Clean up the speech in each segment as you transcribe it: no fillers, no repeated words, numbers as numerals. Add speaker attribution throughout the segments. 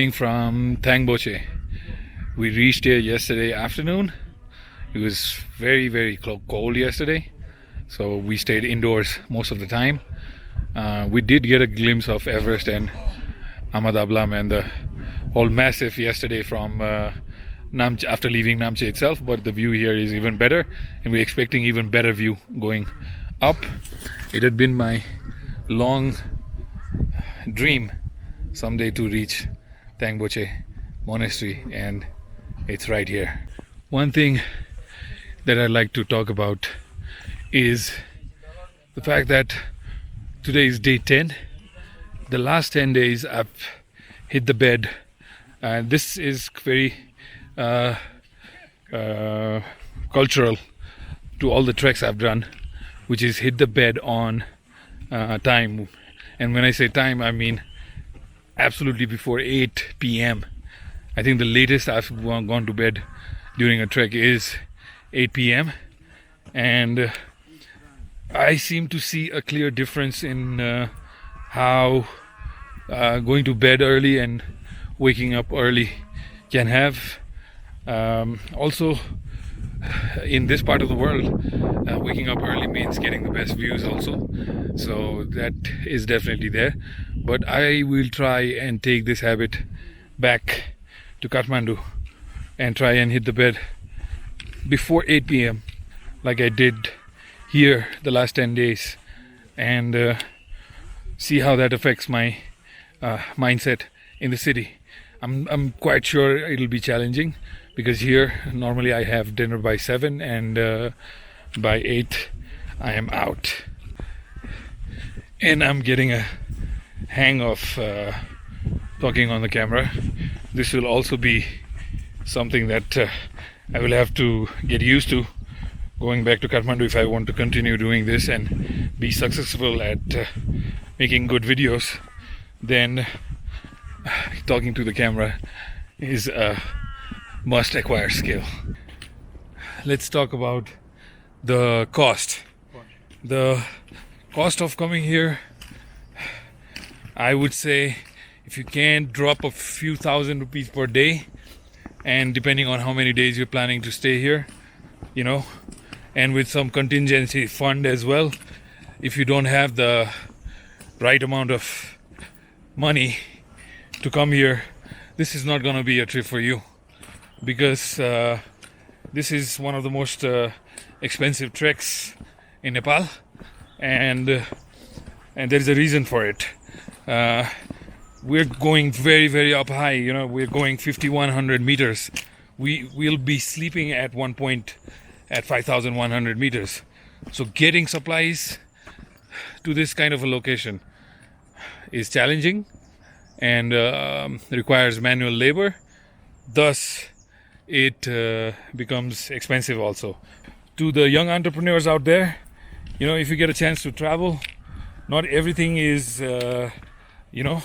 Speaker 1: morning from Tengboche. We reached here yesterday afternoon. It was very cold yesterday, so we stayed indoors most of the time. We did get a glimpse of Everest and Ahmad Ablam and the whole massif yesterday from Namche after leaving Namche itself, but the view here is even better, and we're expecting even better view going up. It had been my long dream someday to reach Tengboche monastery, and it's right here. One thing that I'd like to talk about is the fact that today is day 10. The last 10 days I've hit the bed. This is very cultural to all the treks I've done, which is hit the bed on time. And when I say time, I mean absolutely before 8 p.m. I think the latest I've gone to bed during a trek is 8 p.m. and I seem to see a clear difference in how going to bed early and waking up early can have. Also, in this part of the world, waking up early means getting the best views also, so that is definitely there. But I will try and take this habit back to Kathmandu and try and hit the bed before 8 p.m. like I did here the last 10 days, and see how that affects my mindset in the city. I'm quite sure it'll be challenging, because here normally I have dinner by 7 and by 8 I am out, and I'm getting a hang of talking on the camera. This will also be something that I will have to get used to going back to Kathmandu if I want to continue doing this and be successful at making good videos. Then talking to the camera is a must acquire skill. Let's talk about the cost. The cost of coming here, I would say, if you can drop a few thousand rupees per day, and depending on how many days you're planning to stay here, you know, and with some contingency fund as well, if you don't have the right amount of money to come here, this is not going to be a trip for you, because this is one of the most expensive treks in Nepal, and there is a reason for it. We're going very up high, you know, we're going 5,100 meters. We will be sleeping at one point at 5,100 meters. So getting supplies to this kind of a location is challenging and requires manual labor. Thus, it becomes expensive also. To the young entrepreneurs out there, you know, if you get a chance to travel, not everything is, you know,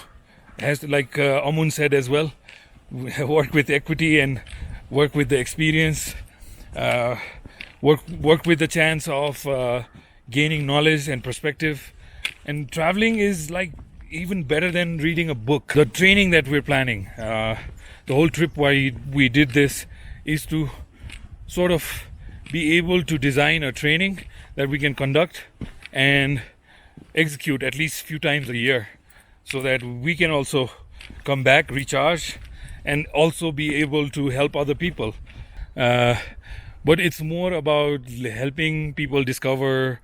Speaker 1: has to, like Amun said as well, work with equity and work with the experience, work with the chance of gaining knowledge and perspective. And traveling is like even better than reading a book. The training that we're planning, the whole trip why we did this is to sort of be able to design a training that we can conduct and execute at least a few times a year, so that we can also come back, recharge, and also be able to help other people. But it's more about helping people discover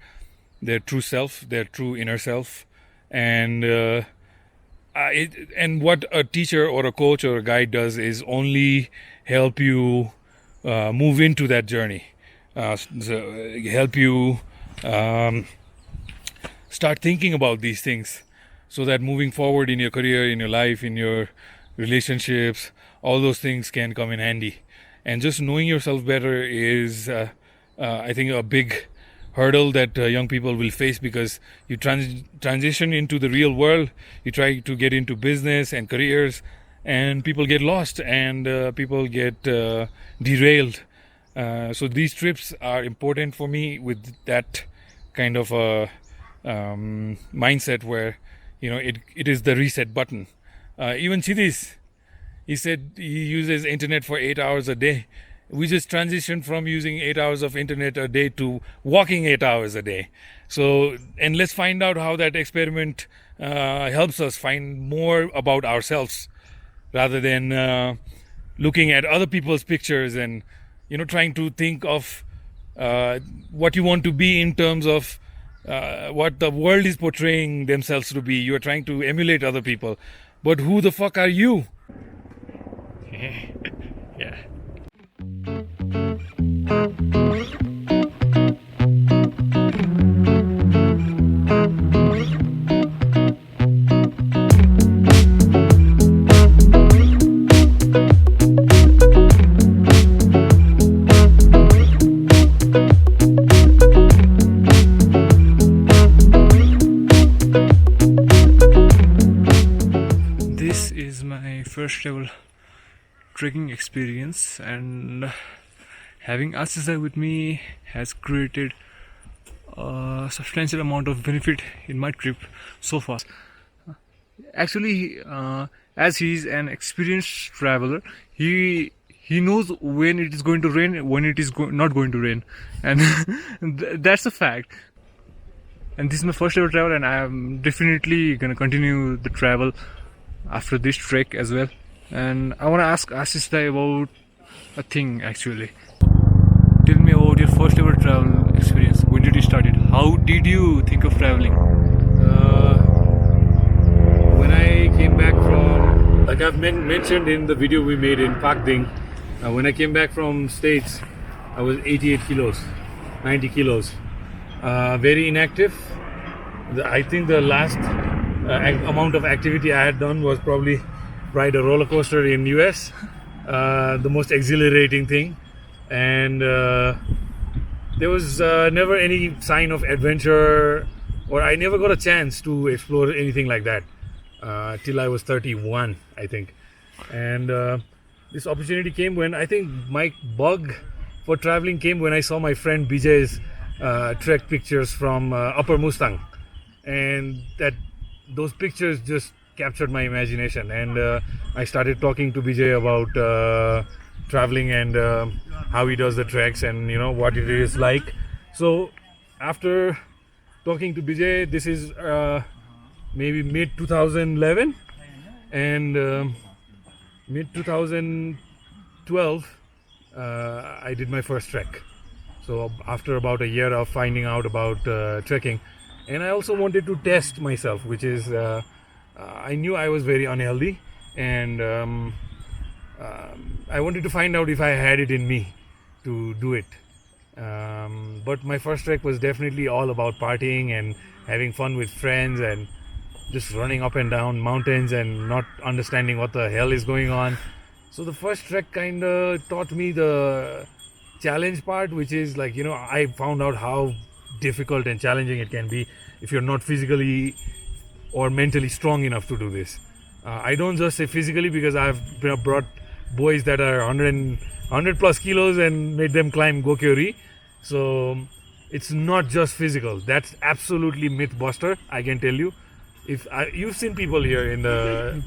Speaker 1: their true self, their true inner self, and what a teacher or a coach or a guide does is only help you move into that journey, so help you start thinking about these things, so that moving forward in your career, in your life, in your relationships, all those things can come in handy. And just knowing yourself better is, I think, a big hurdle that young people will face, because you transition into the real world, you try to get into business and careers, and people get lost and people get derailed. So these trips are important for me with that kind of a mindset where, you know, it is the reset button. Even Chhitiz, he said he uses internet for 8 hours a day. We just transitioned from using 8 hours of internet a day to walking 8 hours a day. So, and let's find out how that experiment helps us find more about ourselves rather than looking at other people's pictures and, you know, trying to think of what you want to be in terms of what the world is portraying themselves to be. You are trying to emulate other people, but who the fuck are you? Yeah.
Speaker 2: This is my first ever trekking experience, and having Asisa with me has created a substantial amount of benefit in my trip so far. Actually, as he's an experienced traveler, he knows when it is going to rain, when it is not going to rain, and that's a fact. And this is my first ever travel, and I am definitely gonna continue the travel after this trek as well. And I want to ask Asista about a thing actually. Tell me about your first ever travel experience. When did you start it? How did you think of traveling?
Speaker 1: When I came back from, like I've mentioned in the video we made in Pakding, when I came back from States, I was 88 kilos, 90 kilos. Very inactive. I think the last amount of activity I had done was probably ride a roller coaster in US, the most exhilarating thing, and there was never any sign of adventure, or I never got a chance to explore anything like that till I was 31, I think. And this opportunity came when I think my bug for traveling came when I saw my friend Bijay's trek pictures from Upper Mustang, and those pictures just captured my imagination, and I started talking to Bijay about traveling and how he does the treks and, you know, what it is like. So after talking to Bijay, this is maybe mid 2011, and mid 2012 I did my first trek. So after about a year of finding out about trekking, and I also wanted to test myself, which is I knew I was very unhealthy, and I wanted to find out if I had it in me to do it. But my first trek was definitely all about partying and having fun with friends and just running up and down mountains and not understanding what the hell is going on. So the first trek kind of taught me the challenge part, which is like, you know, I found out how difficult and challenging it can be if you're not physically or mentally strong enough to do this. I don't just say physically, because I've brought boys that are 100 plus kilos and made them climb Gokyori. So it's not just physical. That's absolutely myth buster, I can tell you. If you've seen people here in the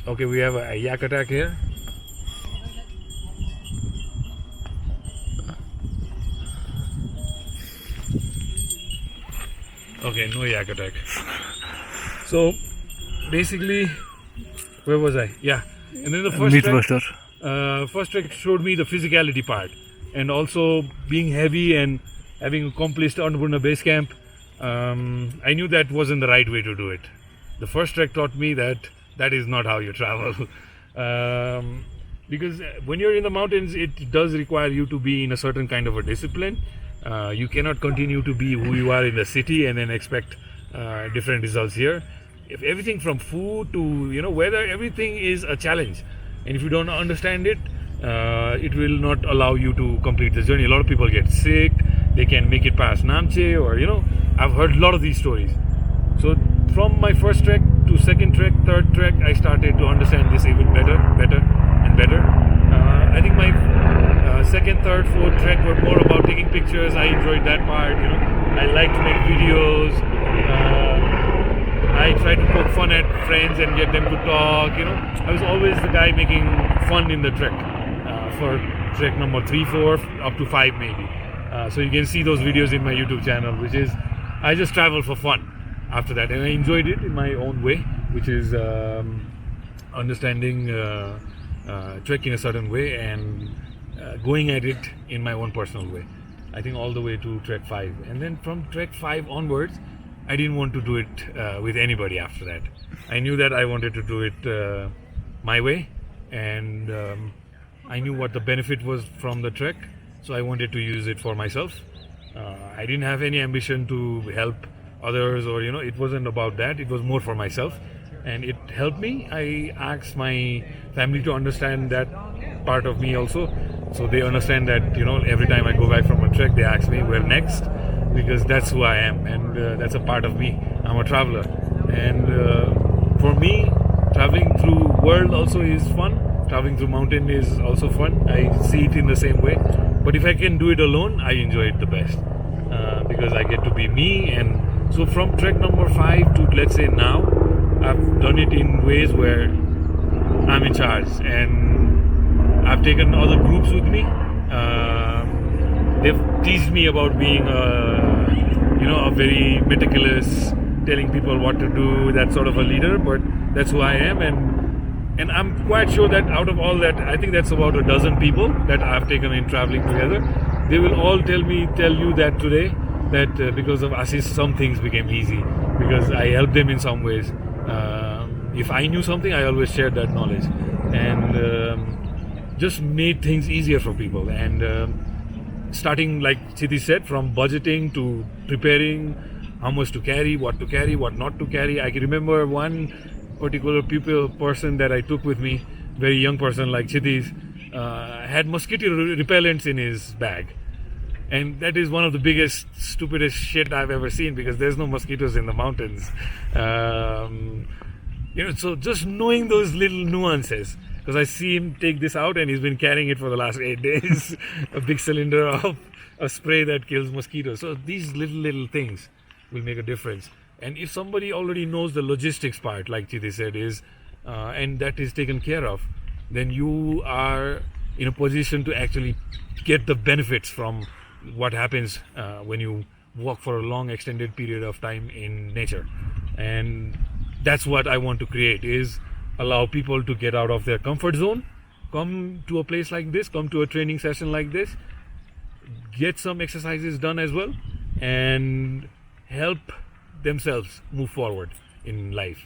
Speaker 1: okay, we have a yak attack here. Okay, no yak attack. So basically, where was I? Yeah, and then the first trek showed me the physicality part, and also being heavy and having accomplished Annapurna base camp. I knew that wasn't the right way to do it. The first trek taught me that is not how you travel. Because when you're in the mountains, it does require you to be in a certain kind of a discipline. You cannot continue to be who you are in the city and then expect different results here. If everything from food to, you know, weather, everything is a challenge, and if you don't understand it, it will not allow you to complete the journey. A lot of people get sick, they can make it past Namche, or, you know, I've heard a lot of these stories. So from my first trek to second trek, third trek, I started to understand this even better and better. I think my second, third, fourth trek were more about taking pictures. I enjoyed that part, you know. I like to make videos. I try to poke fun at friends and get them to talk. I was always the guy making fun in the trek for trek number 3, 4, up to 5 maybe. So you can see those videos in my YouTube channel, which is I just travel for fun after that, and I enjoyed it in my own way, which is understanding trek in a certain way and going at it in my own personal way. I think all the way to trek 5, and then from trek 5 onwards I didn't want to do it with anybody after that. I knew that I wanted to do it my way, and I knew what the benefit was from the trek, so I wanted to use it for myself. I didn't have any ambition to help others, or it wasn't about that. It was more for myself, and it helped me. I asked my family to understand that part of me also, so they understand that every time I go back from a trek they ask me where next, because that's who I am, and that's a part of me. I'm a traveler, and for me traveling through world also is fun. Traveling through mountain is also fun. I see it in the same way, but if I can do it alone I enjoy it the best, because I get to be me. And so from trek number 5 to, let's say, now, I've done it in ways where I'm in charge, and I've taken other groups with me. They've teased me about being a very meticulous, telling people what to do, that sort of a leader, but that's who I am. And I'm quite sure that out of all that, I think that's about a dozen people that I've taken in traveling together. They will all tell you that today, that because of Ashish some things became easy, because I helped them in some ways. If I knew something, I always shared that knowledge, and just made things easier for people. And starting, like Chhitiz said, from budgeting to preparing how much to carry, what not to carry. I can remember one particular person that I took with me, very young person like Chhitiz, had mosquito repellents in his bag. And that is one of the biggest, stupidest shit I've ever seen, because there's no mosquitoes in the mountains. So just knowing those little nuances, because I see him take this out and he's been carrying it for the last 8 days, a big cylinder of a spray that kills mosquitoes. So these little things will make a difference. And if somebody already knows the logistics part, like Chhitiz said, and that is taken care of, then you are in a position to actually get the benefits from what happens when you walk for a long extended period of time in nature. And that's what I want to create, is allow people to get out of their comfort zone, come to a place like this, come to a training session like this, get some exercises done as well, and help themselves move forward in life.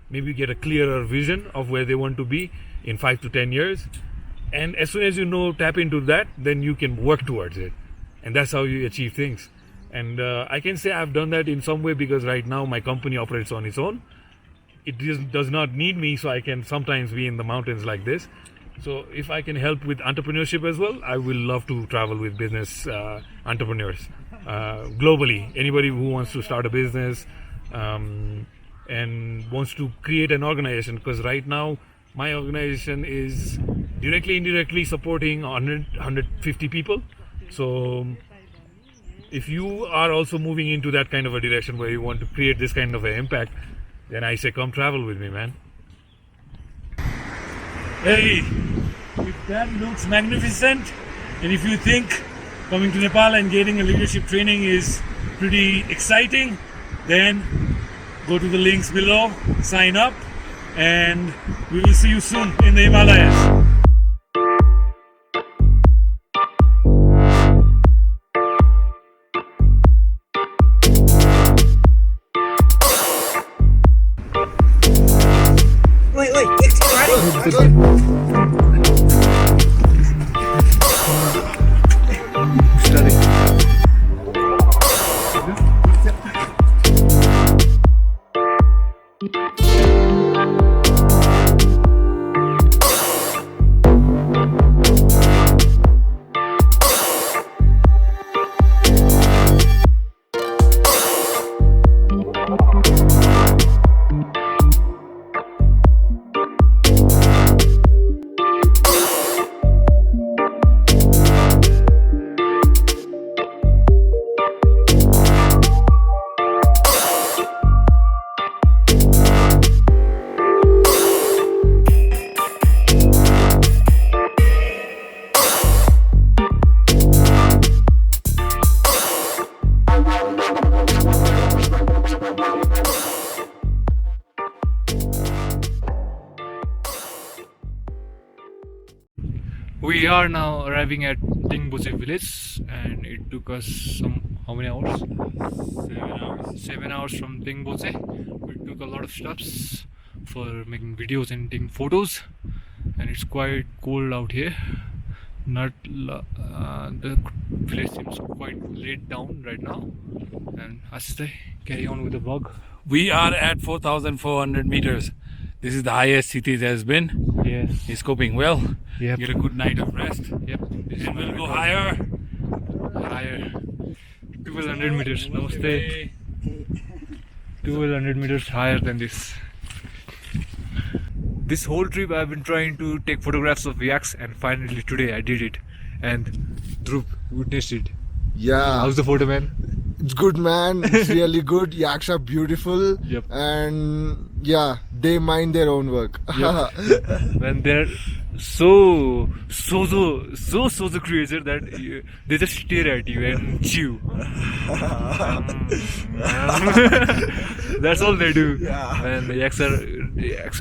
Speaker 1: Maybe get a clearer vision of where they want to be in 5 to 10 years. And as soon as tap into that, then you can work towards it. And that's how you achieve things. And I can say I've done that in some way, because right now my company operates on its own. It does not need me, so I can sometimes be in the mountains like this. So if I can help with entrepreneurship as well, I will love to travel with business entrepreneurs globally. Anybody who wants to start a business and wants to create an organization, because right now my organization is directly, indirectly supporting 150 people. So if you are also moving into that kind of a direction where you want to create this kind of an impact, then I say come travel with me, man. Hey, if that looks magnificent, and if you think coming to Nepal and getting a leadership training is pretty exciting, then go to the links below, sign up, and we will see you soon in the Himalayas.
Speaker 2: We are now arriving at Tengboche village, and it took us how many hours? 7 hours from Tengboche. We took a lot of stops for making videos and taking photos, and it's quite cold out here. The village seems quite laid down right now. And Ashish, carry on with the vlog.
Speaker 1: We are at 4,400 meters. This is the highest Chhitiz has been.
Speaker 2: Yes.
Speaker 1: He's coping well.
Speaker 2: Yep.
Speaker 1: Get a good night of rest.
Speaker 2: Yep.
Speaker 1: And we'll go higher.
Speaker 2: Higher. 1200 meters. Namaste. 1200 meters higher than this. This whole trip I've been trying to take photographs of yaks, and finally today I did it. And Dhruv witnessed it.
Speaker 3: Yeah,
Speaker 2: How's the photo, man?
Speaker 3: it's good, man. It's really good. Yaks are beautiful.
Speaker 2: Yep.
Speaker 3: And yeah, they mind their own work.
Speaker 2: When they're so creature that they just stare at you and chew. That's all they do. And the yaks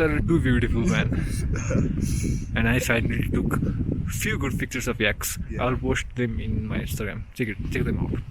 Speaker 2: are too beautiful, man. And I finally took few good pictures of yaks. I'll post them in my Instagram. Check them out.